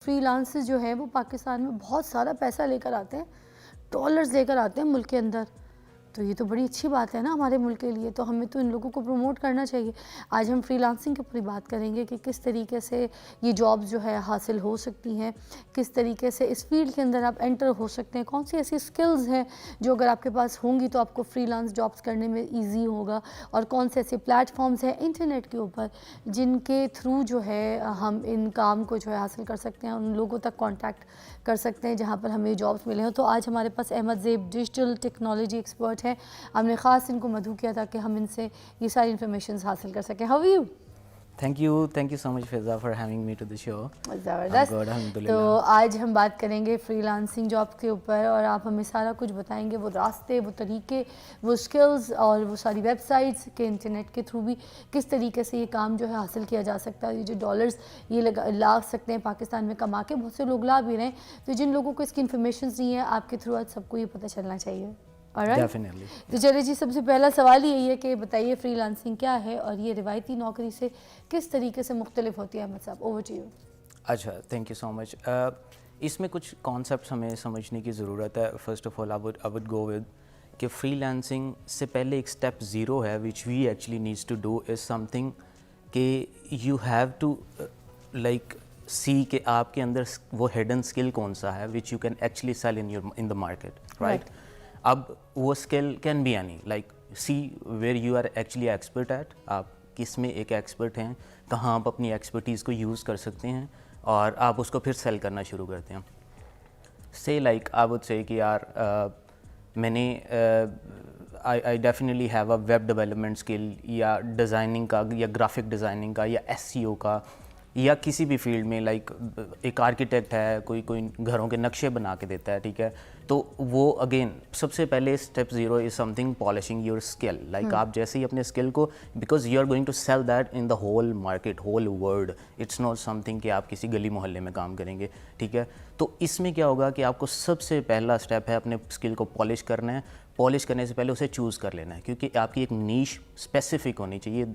Freelancers जो है वो पाकिस्तान में बहुत सारा पैसा लेकर आते हैं, डॉलर्स लेकर आते हैं मुल्क के अंदर। तो ये तो बड़ी अच्छी बात है ना हमारे मुल्क के लिए, तो हमें तो इन लोगों को प्रमोट करना चाहिए। आज हम फ्रीलांसिंग के ऊपर बात करेंगे कि किस तरीके से ये जॉब्स जो है हासिल हो सकती हैं, किस तरीके से इस फील्ड के अंदर आप एंटर हो सकते हैं, कौन सी ऐसी स्किल्स हैं जो अगर आपके पास होंगी तो आपको फ्रीलांस जॉब्स करने में ईजी होगा, और कौन से ऐसे प्लेटफॉर्म्स हैं इंटरनेट के ऊपर जिनके थ्रू जो है हम इन काम को जो है हासिल कर सकते हैं, उन लोगों तक कॉन्टैक्ट कर सकते हैं जहाँ पर हमें जॉब्स मिले हैं। तो आज हमारे पास Ahmed Zeb digital technology expert है। हमने ख़ास इनको मधु किया था कि हम इनसे ये सारी इन्फॉर्मेशन हासिल कर सकें। How are you? Thank you so much Fiza for having me to the show. ज़बरदस्त। तो आज हम बात करेंगे फ्रीलांसिंग जॉब के ऊपर और आप हमें सारा कुछ बताएंगे, वो रास्ते, वो तरीके, वो स्किल्स और वो सारी वेबसाइट्स के इंटरनेट के थ्रू भी किस तरीके से ये काम जो है हासिल किया जा सकता है। ये जो डॉलर्स ये ला सकते हैं पाकिस्तान में कमा के, बहुत से लोग ला भी रहे हैं, तो जिन लोगों को इसकी इन्फॉर्मेशन नहीं है आपके थ्रू आज सबको ये पता चलना चाहिए। डेफिनेटली। तो चलिए जी, सबसे पहला सवाल यही है कि बताइए फ्रीलांसिंग क्या है और ये रिवायती नौकरी से किस तरीके से मुख्तलिफ होती है। अहमद साहब, ओवर टू यू। अच्छा, थैंक यू सो मच। इसमें कुछ कॉन्सेप्ट्स हमें समझने की ज़रूरत है। First of all I would go with कि फ्रीलांसिंग से पहले एक स्टेप ज़ीरो है which we actually needs to do is something कि you have to like see कि आपके अंदर वो हिडन स्किल कौन सा है which you can actually sell in the market, right. अब वो skill can be any, like see where you are actually expert at, आप किस में एक एक्सपर्ट हैं, कहाँ आप अपनी एक्सपर्टीज़ को यूज़ कर सकते हैं और आप उसको फिर सेल करना शुरू करते हैं। से लाइक आई वुड से कि यार मैंने I definitely have a web development skill या डिज़ाइनिंग का या ग्राफिक डिज़ाइनिंग का या एसईओ का या किसी भी फील्ड में, लाइक एक आर्किटेक्ट है, कोई घरों के नक्शे बना के देता है, ठीक है। तो वो अगेन सबसे पहले step zero is something polishing your skill. Like आप जैसे ही अपने स्किल को, because you are going to sell that in the whole market, whole world, it's not something कि आप किसी गली मोहल्ले में काम करेंगे, ठीक है। तो इसमें क्या होगा कि आपको सबसे पहला स्टेप है अपने स्किल को पॉलिश करना है। पॉलिश करने से पहले उसे चूज़ कर लेना है, क्योंकि आपकी एक नीश स्पेसिफिक होनी चाहिए,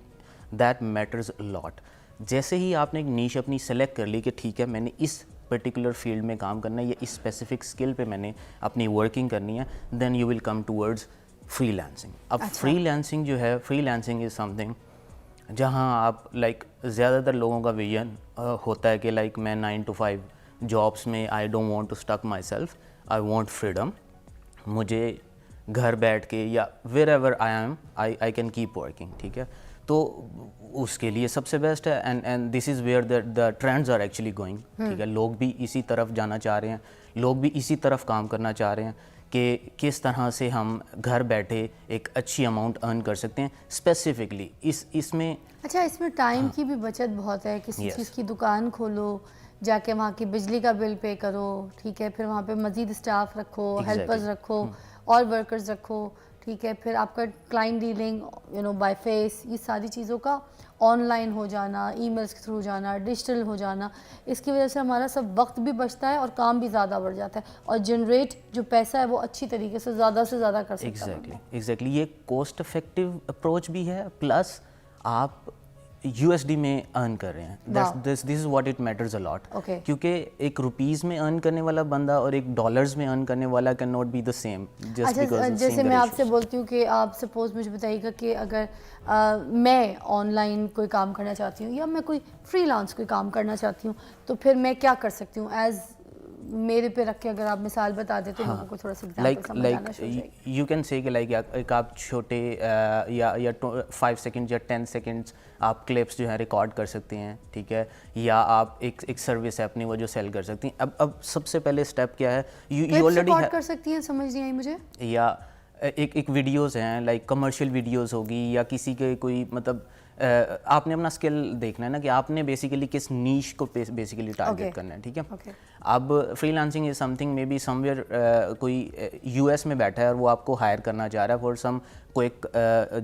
दैट मैटर्स लॉट। जैसे ही आपने एक नीश अपनी सेलेक्ट कर ली कि ठीक है मैंने इस पर्टिकुलर फील्ड में काम करना है या इस स्पेसिफिक स्किल पे मैंने अपनी वर्किंग करनी है, then you will come towards freelancing. अब फ्रीलांसिंग जो है, फ्रीलांसिंग इज़ समथिंग जहां आप लाइक ज़्यादातर लोगों का विजन होता है कि लाइक मैं 9 to 5 जॉब्स में I don't want to stuck myself, I want freedom. मुझे घर बैठ के या wherever I am I can keep working, ठीक है। तो उसके लिए सबसे बेस्ट है and this is where the trends are actually going, ठीक है। लोग भी इसी तरफ जाना चाह रहे हैं, लोग भी इसी तरफ काम करना चाह रहे हैं कि किस तरह से हम घर बैठे एक अच्छी अमाउंट अर्न कर सकते हैं स्पेसिफिकली इसमें। अच्छा, इसमें टाइम की भी बचत बहुत है। किसी चीज़ की दुकान खोलो, जाके वहाँ की बिजली का बिल पे करो, ठीक है, फिर वहाँ पे मज़ीद स्टाफ रखो, हेल्पर्स रखो और वर्कर्स रखो, ठीक है, फिर आपका क्लाइंट डीलिंग बाय फेस, ये सारी चीज़ों का ऑनलाइन हो जाना, ईमेल्स के थ्रू जाना, डिजिटल हो जाना, इसकी वजह से हमारा सब वक्त भी बचता है और काम भी ज़्यादा बढ़ जाता है और जनरेट जो पैसा है वो अच्छी तरीके से ज़्यादा कर सकते हैं। एग्जैक्टली ये कॉस्ट इफेक्टिव अप्रोच भी है, प्लस आप USD में अर्न कर रहे हैं। This is what it matters a lot, क्योंकि एक रुपीस में अर्न करने वाला बंदा और एक डॉलर्स में अर्न करने वाला can not be the same. जैसे मैं आपसे बोलती हूँ कि आप सपोज मुझे बताइएगा कि अगर मैं ऑनलाइन कोई काम करना चाहती हूँ या मैं कोई फ्रीलांस कोई काम करना चाहती हूँ, तो फिर मैं क्या कर सकती हूँ एज मेरे पे रख के, अगर आप मिसाल बता दें तो लोगों को थोड़ा सा लाइक यू कैन से कि लाइक एक आप छोटे या 5 सेकंड या 10 सेकंड्स आप क्लिप्स जो है रिकॉर्ड कर सकते हैं, ठीक है, या आप एक सर्विस है अपनी वो जो सेल कर सकती हैं। अब सबसे पहले स्टेप क्या है, यू ऑलरेडी कर सकती हैं, समझ नहीं आई मुझे। या एक वीडियोस हैं, लाइक कमर्शियल वीडियोस होगी या किसी के कोई मतलब आपने अपना स्किल देखना है ना कि आपने बेसिकली किस नीश को बेसिकली टारगेट करना है, ठीक है। अब freelancing is something may be somewhere कोई US में बैठा है और वो आपको हायर करना चाह रहा है फॉर सम कोई एक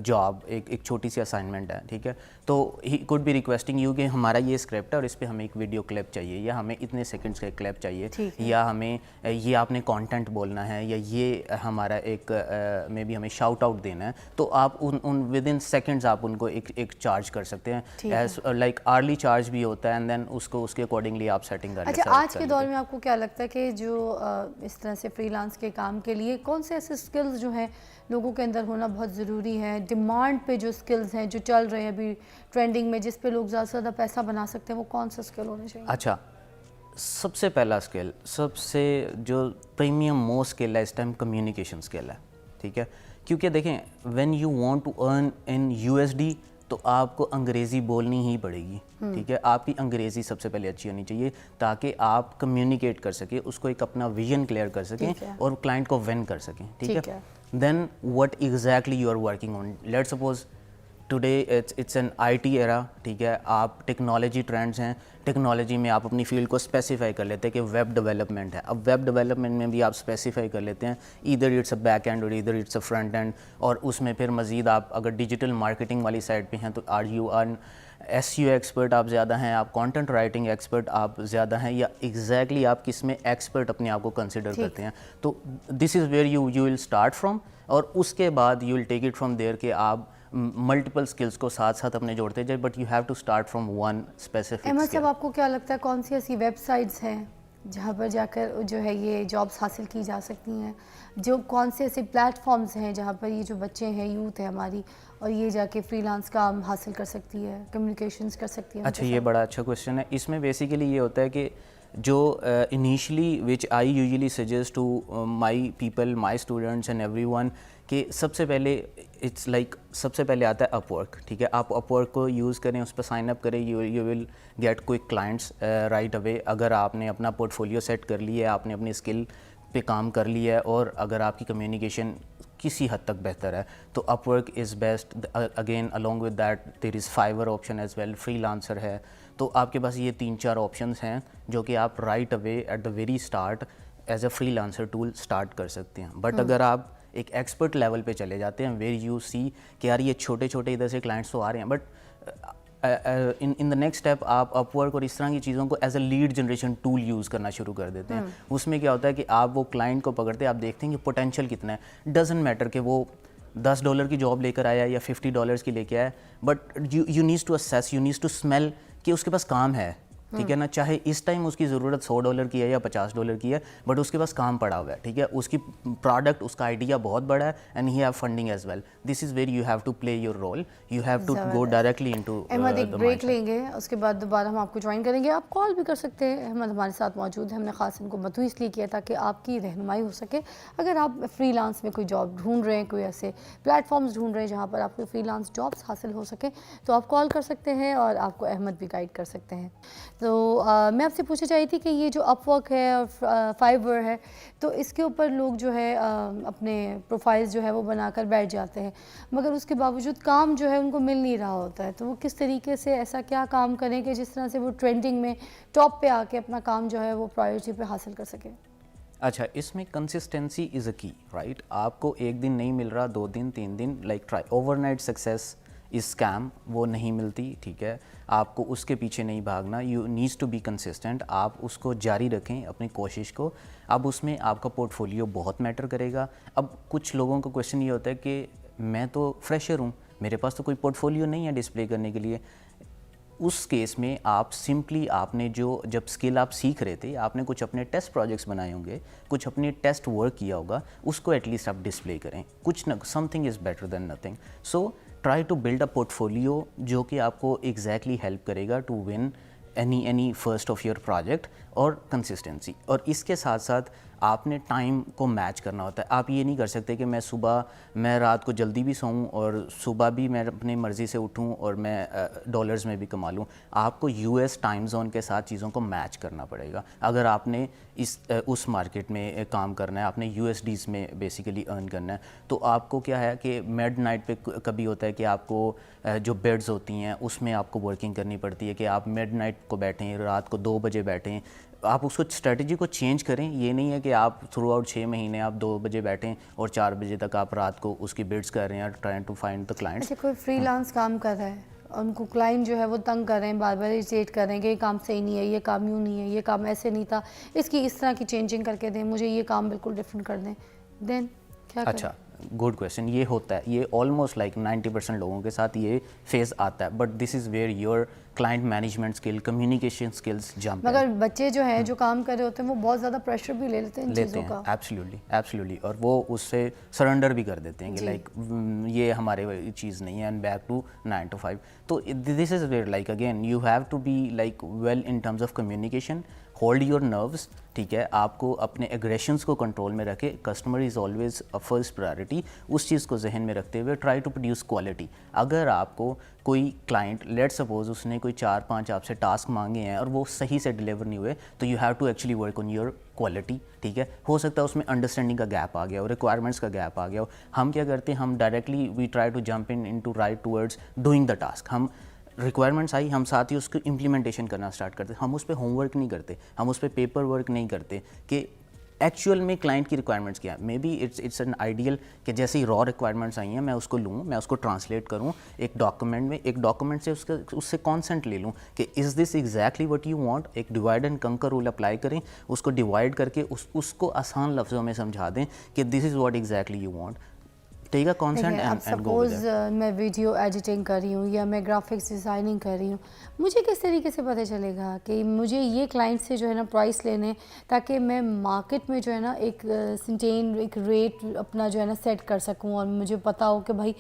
जॉब, एक छोटी सी असाइनमेंट है, ठीक है। तो he could be requesting you कि हमारा ये स्क्रिप्ट है और इस पर हमें एक वीडियो क्लिप चाहिए या हमें इतने सेकंड्स का एक क्लिप चाहिए या हमें ये आपने कंटेंट बोलना है या ये हमारा एक मे बी हमें शाउट आउट देना है। तो आप उन विद इन सेकेंड्स आप उनको एक चार्ज कर सकते ठीक हैं, एज लाइक आर्ली चार्ज भी होता है, एंड देन उसको उसके अकॉर्डिंगली आप सेटिंग कर अच्छा, आज के दौर में आपको क्या लगता है कि जो इस तरह से फ्रीलांस के काम के लिए कौन से ऐसे स्किल्स जो हैं लोगों के अंदर होना बहुत ज़रूरी है, डिमांड पे जो स्किल्स हैं जो चल रहे हैं अभी ट्रेंडिंग में, जिस पे लोग ज़्यादा से ज़्यादा पैसा बना सकते हैं, वो कौन सा स्किल होने चाहिए? अच्छा, सबसे पहला स्किल, सबसे जो प्रीमियम मोस्ट स्किल है इस टाइम, कम्युनिकेशन स्किल है, ठीक है। क्योंकि देखें, when you want to earn in USD तो आपको अंग्रेज़ी बोलनी ही पड़ेगी, ठीक है। आपकी अंग्रेज़ी सबसे पहले अच्छी होनी चाहिए ताकि आप कम्युनिकेट कर सकें, उसको एक अपना विजन क्लियर कर सकें और क्लाइंट को विन कर सकें, ठीक है। Then what exactly you are working on, let's suppose today it's an IT era, ठीक है। आप टेक्नोलॉजी ट्रेंड्स हैं, टेक्नोलॉजी में आप अपनी फील्ड को स्पेसिफाई कर लेते हैं कि वेब डेवलपमेंट है। अब वेब डेवलपमेंट में भी आप स्पेसिफाई कर लेते हैं either it's a back end or either it's a front end, और उसमें फिर मज़ीद आप अगर डिजिटल मार्केटिंग वाली साइड पे हैं तो are you are SEO expert आप ज़्यादा हैं, आप कंटेंट राइटिंग एक्सपर्ट आप ज़्यादा हैं, या एग्जैक्टली आप किस में एक्सपर्ट अपने आप को कंसिडर करते हैं। तो this is where you will start from, और उसके बाद you will take it from there कि आप मल्टीपल स्किल्स को साथ साथ अपने जोड़ते जाए, but you have to start from one specific. Ahmed साहब, आपको क्या लगता है कौन सी ऐसी वेबसाइट्स हैं जहाँ पर जाकर जो है ये जॉब्स हासिल की जा सकती हैं, जो कौन से ऐसे प्लेटफॉर्म्स हैं जहाँ पर ये जो बच्चे हैं, यूथ है हमारी, और ये जाके फ्रीलांस काम हासिल कर सकती है, कम्युनिकेशंस कर सकती है? अच्छा, ये बड़ा अच्छा क्वेश्चन है। इसमें बेसिकली ये होता है कि जो initially which I usually suggest to my people, my students and everyone, कि सबसे पहले इट्स लाइक सबसे पहले आता है अपवर्क, ठीक है। आप अपवर्क को यूज़ करें, उस पर साइन अप करें, you will get quick clients right away. अगर आपने अपना पोर्टफोलियो सेट कर लिया है, आपने अपनी स्किल पे काम कर लिया है, और अगर आपकी कम्युनिकेशन किसी हद तक बेहतर है, तो Upwork is best. Again along with that there is Fiverr option as well, Freelancer है। तो आपके पास ये 3-4 ऑप्शंस हैं जो कि आप right away at the very start as a freelancer tool start कर सकते हैं। बट अगर आप एक एक्सपर्ट लेवल पे चले जाते हैं, वेर यू सी कि यार ये छोटे छोटे इधर से क्लाइंट्स तो आ रहे हैं, but in the next step आप अपवर्क और इस तरह की चीज़ों को as a lead generation tool use करना शुरू कर देते हैं। उसमें क्या होता है कि आप वो क्लाइंट को पकड़ते हैं, आप देखते हैं कि पोटेंशियल कितना है। डजेंट मैटर कि वो $10 की जॉब लेकर आया या $50 की लेके आया, but you needs to assess, you needs to smell कि उसके पास काम है, ठीक है ना। चाहे इस टाइम उसकी ज़रूरत $100 की है या $50 की है, बट उसके पास काम पड़ा हुआ है, ठीक है। उसकी प्रोडक्ट, उसका आइडिया बहुत बड़ा है, and he have funding as well. This is where you have to play your role, you have to go directly into. Ahmed, एक ब्रेक लेंगे, उसके बाद दोबारा हम आपको ज्वाइन करेंगे। आप कॉल भी कर सकते हैं, अहमद हमारे साथ मौजूद है। हमने ख़ास इनको मधु इसलिए किया ताकि आपकी रहनुमाई हो सके। अगर आप फ्रीलांस में कोई जॉब ढूंढ रहे हैं, कोई ऐसे प्लेटफॉर्म्स ढूंढ रहे हैं जहाँ पर आपको फ्रीलांस जॉब्स हासिल हो सके, तो आप कॉल कर सकते हैं और आपको अहमद भी गाइड कर सकते हैं। तो मैं आपसे पूछना चाहिए थी कि ये जो अपवर्क है और फाइवर है, तो इसके ऊपर लोग जो है अपने प्रोफाइल्स जो है वो बनाकर बैठ जाते हैं, मगर उसके बावजूद काम जो है उनको मिल नहीं रहा होता है। तो वो किस तरीके से ऐसा क्या काम करें कि जिस तरह से वो ट्रेंडिंग में टॉप पे आके अपना काम जो है वो प्रायोरिटी पे हासिल कर सकें? अच्छा, इसमें कंसिस्टेंसी इज़ अ की, राइट। आपको एक दिन नहीं मिल रहा, 2 दिन 3 दिन, लाइक ट्राई। ओवरनाइट सक्सेस इस स्कैम वो नहीं मिलती, ठीक है। आपको उसके पीछे नहीं भागना, you needs to be consistent. आप उसको जारी रखें अपनी कोशिश को। अब उसमें आपका पोर्टफोलियो बहुत मैटर करेगा। अब कुछ लोगों का क्वेश्चन ये होता है कि मैं तो फ्रेशर हूँ, मेरे पास तो कोई पोर्टफोलियो नहीं है डिस्प्ले करने के लिए। उस केस में आप सिंपली, आपने जो जब स्किल आप सीख रहे थे, आपने कुछ अपने टेस्ट प्रोजेक्ट्स बनाए होंगे, कुछ अपने टेस्ट वर्क किया होगा, उसको एटलीस्ट आप डिस्प्ले करें। कुछ न, something is better than nothing. So try to build a portfolio जो कि आपको एग्जैक्टली हेल्प करेगा to win any first of your project, और कंसिस्टेंसी। और इसके साथ साथ आपने टाइम को मैच करना होता है। आप ये नहीं कर सकते कि मैं रात को जल्दी भी सोऊं और सुबह भी मैं अपनी मर्ज़ी से उठूं और मैं डॉलर्स में भी कमा लूं। आपको यूएस टाइम जोन के साथ चीज़ों को मैच करना पड़ेगा। अगर आपने उस मार्केट में काम करना है, आपने यूएसडीज़ में बेसिकली अर्न करना है, तो आपको क्या है कि मिड नाइट पे कभी होता है कि आपको जो बेड्स होती हैं उसमें आपको वर्किंग करनी पड़ती है कि आप मिड नाइट को बैठें, रात को 2 बजे बैठें। आप उसको स्ट्रेटजी को चेंज करें। ये नहीं है कि आप थ्रू आउट 6 महीने आप 2 बजे बैठें और 4 बजे तक आप रात को उसकी बिड्स कर रहे हैं, trying to find the clients. अच्छा, कोई फ्रीलांस काम कर रहा है, उनको क्लाइंट जो है वो तंग कर रहे हैं, बार बार इरिटेट कर रहे हैं कि ये काम सही नहीं है, ये काम यूँ नहीं है, ये काम ऐसे नहीं था, इसकी इस तरह की चेंजिंग करके दें, मुझे ये काम बिल्कुल डिफरेंट कर दें, देन क्या करें? अच्छा, गुड क्वेश्चन। ये होता है, ये ऑलमोस्ट लाइक 90% लोगों के साथ ये फेज आता है, but this is where your client management skill, communication skills jump मगर बच्चे जो हैं जो काम कर रहे होते हैं वो बहुत ज़्यादा प्रेशर भी ले लेते हैं इन लेते चीज़ों हैं। का। एब्सोल्युटली एब्सोल्युटली, और वो उससे सरेंडर भी कर देते हैं कि लाइक ये हमारे चीज़ नहीं है, एंड बैक टू 9 to 5। तो this is where like again you have to be like well in terms of communication, hold your nerves, ठीक है, आपको अपने एग्रेशंस को कंट्रोल में रखे, customer is always a first priority, उस चीज़ को जहन में रखते हुए ट्राई टू प्रोड्यूस क्वालिटी। अगर आपको कोई क्लाइंट लेट सपोज उसने कोई 4-5 आपसे टास्क मांगे हैं और वो सही से डिलीवर नहीं हुए, तो you have to actually work on your quality, ठीक है। हो सकता है उसमें अंडरस्टैंडिंग का गैप आ गया हो, रिक्वायरमेंट्स का गैप आ गया हो। हम क्या करते हैं, हम directly we try to jump into right towards doing the task. हम रिक्वायरमेंट्स आई, हम साथ ही उसको इम्प्लीमेंटेशन करना स्टार्ट करते, हम उस पर होमवर्क नहीं करते, हम उस पर पेपर वर्क नहीं करते कि एक्चुअल में क्लाइंट की रिक्वायरमेंट्स क्या है। May be it's an ideal कि जैसे ही रॉ रिक्वायरमेंट्स आई हैं मैं उसको लूँ, मैं उसको ट्रांसलेट करूँ एक डॉक्यूमेंट में, एक डॉक्यूमेंट से उससे कॉन्सेंट ले लूँ कि is this exactly what you want. एक डिवाइड एंड कंकर रूल अप्लाई करें, उसको डिवाइड करके उसको आसान लफ्ज़ों में समझा दें कि this is what exactly you want. Take a consent अब एंड गो विद सपोज मैं वीडियो एडिटिंग कर रही हूँ या मैं ग्राफिक्स डिज़ाइनिंग कर रही हूँ, मुझे किस तरीके से पता चलेगा कि मुझे ये क्लाइंट से जो है ना प्राइस लेने, ताकि मैं मार्केट में जो है ना एक सिंटेन एक रेट अपना जो है ना सेट कर सकूँ, और मुझे पता हो कि भाई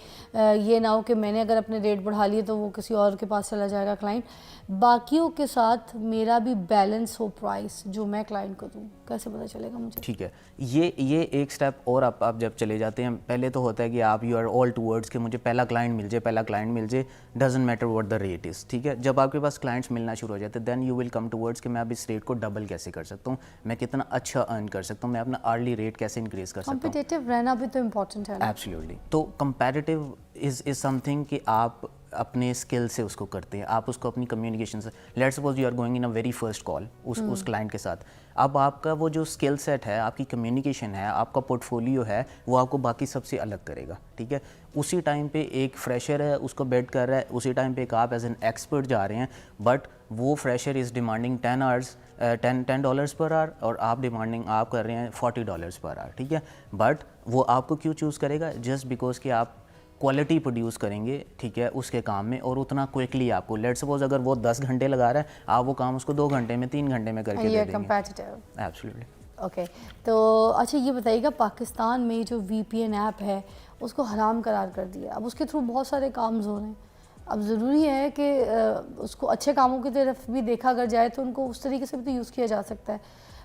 ये ना हो कि मैंने अगर अपने रेट बढ़ा लिए तो वो किसी और के पास चला जाएगा क्लाइंट, बाकियों के साथ मेरा भी बैलेंस हो प्राइस जो मैं क्लाइंट को दूँ, कैसे पता चलेगा मुझे? ठीक है, ये एक स्टेप और आप जब चले जाते हैं, पहले तो होता है कि आप यू आर ऑल टूवर्ड्स कि मुझे पहला क्लाइंट मिल जाए, doesn't matter what the rate is, ठीक है। जब आपके पास क्लाइंट्स मिलना शुरू हो जाते हैं, then you will come towards कि मैं अब इस रेट को डबल कैसे कर सकता हूँ, मैं कितना अच्छा अर्न कर सकता हूँ, मैं अपना अर्ली रेट कैसे इंक्रीज़ कर सकता हूँ। कॉम्पिटिटिव रहना भी तो इम्पोर्टेंट है ना। एब्सोल्युटली। तो कंपैरेटिव इज़ समथिंग कि आप अपने स्किल से उसको करते हैं, आप उसको अपनी कम्युनिकेशन से, let's suppose you are going in a very first call उस क्लाइंट के साथ, अब आपका वो जो स्किल सेट है, आपकी कम्युनिकेशन है, आपका पोर्टफोलियो है, वो आपको बाकी सबसे अलग करेगा, ठीक है। उसी टाइम पे एक फ्रेशर है, उसको बेड कर रहा है, उसी टाइम पे एक आप एज एन एक्सपर्ट जा रहे हैं, बट वो fresher is demanding $10 per hour और आप कर रहे हैं $40 पर आवर, ठीक है। बट वो आपको क्यों चूज़ करेगा? जस्ट बिकॉज कि आप क्वालिटी प्रोड्यूस करेंगे, ठीक है, उसके काम में, और उतना क्विकली आपको, लेट सपोज अगर वो 10 घंटे लगा रहा है, आप वो काम उसको 2 घंटे में 3 घंटे में करके दे देंगे। कंपैटिटिव। एब्सोल्युटली। ओके, तो अच्छा ये बताइएगा, पाकिस्तान में जो VPN ऐप है उसको हराम करार कर दिया, अब उसके थ्रू बहुत सारे काम हो रहे हैं। अब ज़रूरी है कि उसको अच्छे कामों की तरफ भी देखा अगर जाए तो उनको उस तरीके से भी तो यूज़ किया जा सकता है,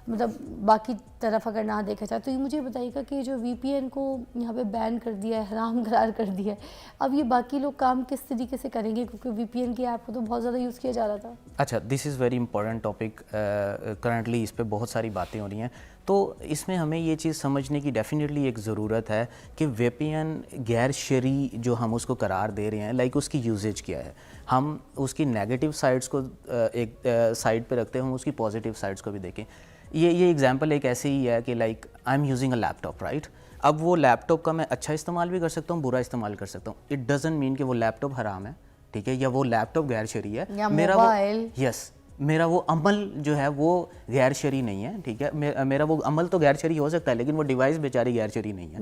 मतलब बाकी तरफ अगर ना देखा जाए तो। ये मुझे बताइएगा कि जो VPN को यहाँ पे बैन कर दिया है, हराम करार कर दिया है, अब ये बाकी लोग काम किस तरीके से करेंगे, क्योंकि VPN की ऐप को तो बहुत ज़्यादा यूज़ किया जा रहा था। अच्छा, this is very important topic, currently इस पे बहुत सारी बातें हो रही हैं। तो इसमें हमें ये चीज़ समझने की डेफिनेटली एक ज़रूरत है कि VPN गैर शरई जो हम उसको करार दे रहे हैं, लाइक उसकी यूजेज क्या है। हम उसकी नेगेटिव साइड्स को एक साइड पे रखते हैं, हम उसकी पॉजिटिव साइड्स को भी देखें। ये एग्जांपल एक ऐसे ही है कि like I am using a laptop, right. अब वो लैपटॉप का मैं अच्छा इस्तेमाल भी कर सकता हूँ, बुरा इस्तेमाल कर सकता हूँ। इट डजंट मीन कि वो लैपटॉप हराम है, ठीक है, या वो लैपटॉप गैर शरई है, या मेरा मोबाइल, यस, मेरा वो अमल जो है वो गैर शरई नहीं है, ठीक है। मेरा वो अमल तो गैर शरई हो सकता है, लेकिन वो डिवाइस बेचारी गैर शरई नहीं है।